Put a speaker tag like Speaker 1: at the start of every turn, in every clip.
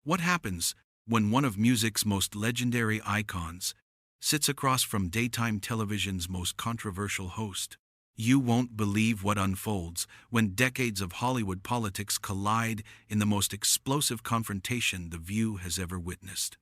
Speaker 1: What happens when one of music's most legendary icons sits across from daytime television's most controversial host? You won't believe what unfolds when decades of Hollywood politics collide in the most explosive confrontation the View has ever witnessed.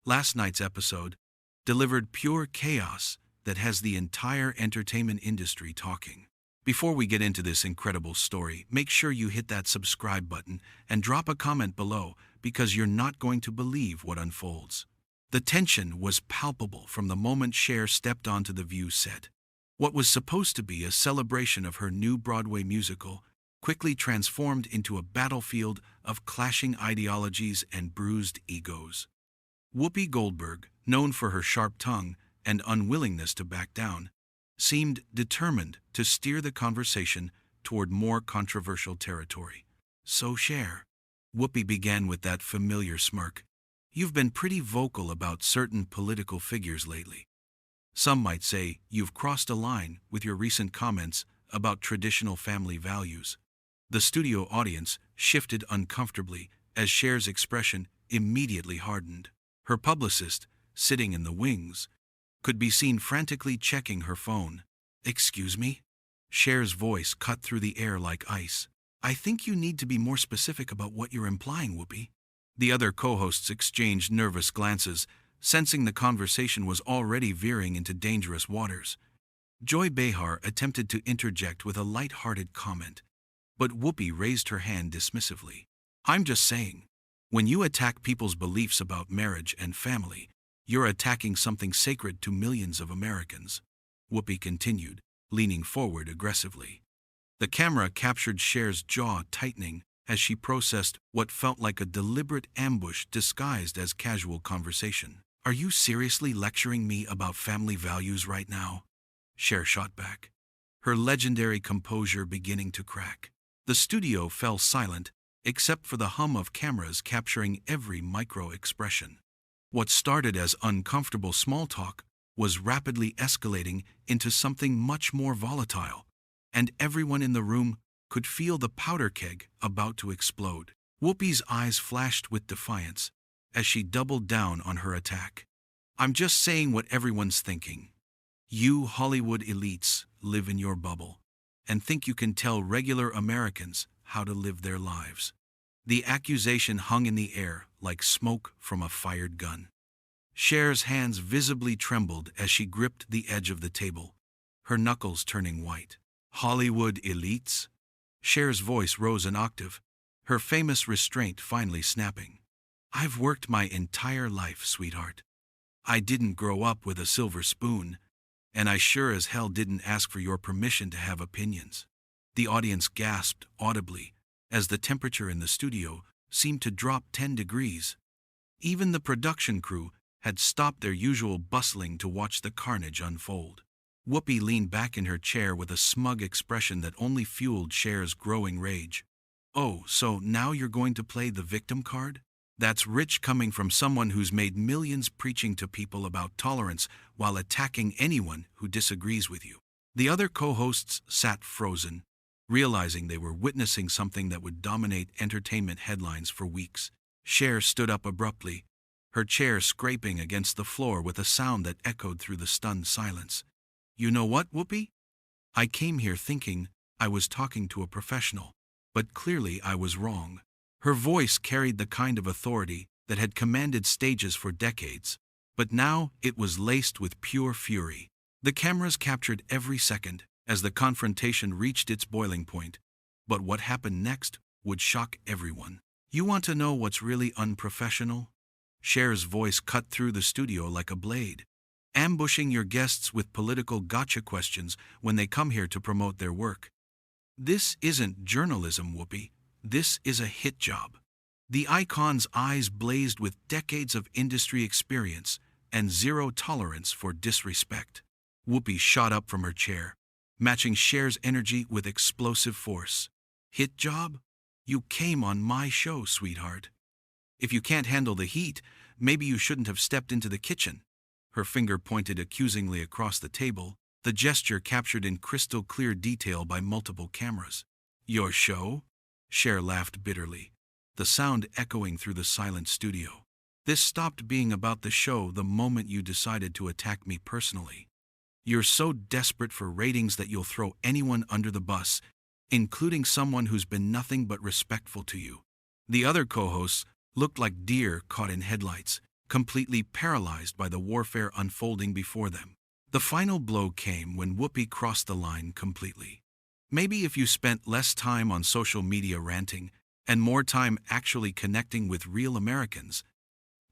Speaker 1: Last night's episode delivered pure chaos that has the entire entertainment industry talking. Before we get into this incredible story, make sure you hit that subscribe button and drop a comment below because you're not going to believe what unfolds. The tension was palpable from the moment Cher stepped onto the View set. What was supposed to be a celebration of her new Broadway musical quickly transformed into a battlefield of clashing ideologies and bruised egos. Whoopi Goldberg, known for her sharp tongue and unwillingness to back down, seemed determined to steer the conversation toward more controversial territory. "So Cher," Whoopi began with that familiar smirk, "you've been pretty vocal about certain political figures lately. Some might say you've crossed a line with your recent comments about traditional family values." The studio audience shifted uncomfortably as Cher's expression immediately hardened. Her publicist, sitting in the wings, could be seen frantically checking her phone. "Excuse me?" Cher's voice cut through the air like ice. "I think you need to be more specific about what you're implying, Whoopi." The other co-hosts exchanged nervous glances, sensing the conversation was already veering into dangerous waters. Joy Behar attempted to interject with a light-hearted comment, but Whoopi raised her hand dismissively. "I'm just saying, when you attack people's beliefs about marriage and family, you're attacking something sacred to millions of Americans," Whoopi continued, leaning forward aggressively. The camera captured Cher's jaw tightening as she processed what felt like a deliberate ambush disguised as casual conversation. "Are you seriously lecturing me about family values right now?" Cher shot back, her legendary composure beginning to crack. The studio fell silent, except for the hum of cameras capturing every micro-expression. What started as uncomfortable small talk was rapidly escalating into something much more volatile, and everyone in the room could feel the powder keg about to explode. Whoopi's eyes flashed with defiance as she doubled down on her attack. "I'm just saying what everyone's thinking. You Hollywood elites live in your bubble and think you can tell regular Americans how to live their lives." The accusation hung in the air like smoke from a fired gun. Cher's hands visibly trembled as she gripped the edge of the table, her knuckles turning white. "Hollywood elites?" Cher's voice rose an octave, her famous restraint finally snapping. "I've worked my entire life, sweetheart. I didn't grow up with a silver spoon, and I sure as hell didn't ask for your permission to have opinions." The audience gasped audibly as the temperature in the studio seemed to drop 10 degrees. Even the production crew had stopped their usual bustling to watch the carnage unfold. Whoopi leaned back in her chair with a smug expression that only fueled Cher's growing rage. "Oh, so now you're going to play the victim card? That's rich coming from someone who's made millions preaching to people about tolerance while attacking anyone who disagrees with you." The other co-hosts sat frozen, realizing they were witnessing something that would dominate entertainment headlines for weeks. Cher stood up abruptly, her chair scraping against the floor with a sound that echoed through the stunned silence. "You know what, Whoopi? I came here thinking I was talking to a professional, but clearly I was wrong." Her voice carried the kind of authority that had commanded stages for decades, but now it was laced with pure fury. The cameras captured every second as the confrontation reached its boiling point, but what happened next would shock everyone. "You want to know what's really unprofessional?" Cher's voice cut through the studio like a blade. "Ambushing your guests with political gotcha questions when they come here to promote their work. This isn't journalism, Whoopi. This is a hit job." The icon's eyes blazed with decades of industry experience and zero tolerance for disrespect. Whoopi shot up from her chair, matching Cher's energy with explosive force. "Hit job? You came on my show, sweetheart. If you can't handle the heat, maybe you shouldn't have stepped into the kitchen." Her finger pointed accusingly across the table, the gesture captured in crystal clear detail by multiple cameras. "Your show?" Cher laughed bitterly. the sound echoing through the silent studio. This stopped being about the show the moment you decided to attack me personally. You're so desperate for ratings that you'll throw anyone under the bus, including someone who's been nothing but respectful to you. The other co-hosts looked like deer caught in headlights, completely paralyzed by the warfare unfolding before them. The final blow came when Whoopi crossed the line completely. Maybe if you spent less time on social media ranting and more time actually connecting with real Americans,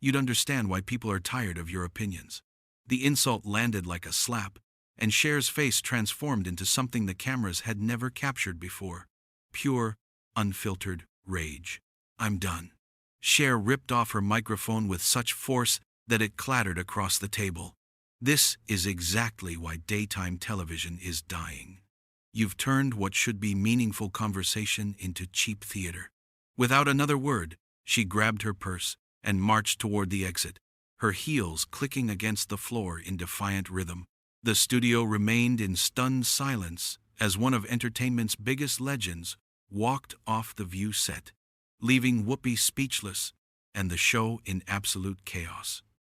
Speaker 1: you'd understand why people are tired of your opinions. The insult landed like a slap, and Cher's face transformed into something the cameras had never captured before. Pure, unfiltered rage. "I'm done." Cher ripped off her microphone with such force that it clattered across the table. This is exactly why daytime television is dying. You've turned what should be meaningful conversation into cheap theater. Without another word, she grabbed her purse and marched toward the exit, her heels clicking against the floor in defiant rhythm. The studio remained in stunned silence as one of entertainment's biggest legends walked off the View set, leaving Whoopi speechless and the show in absolute chaos.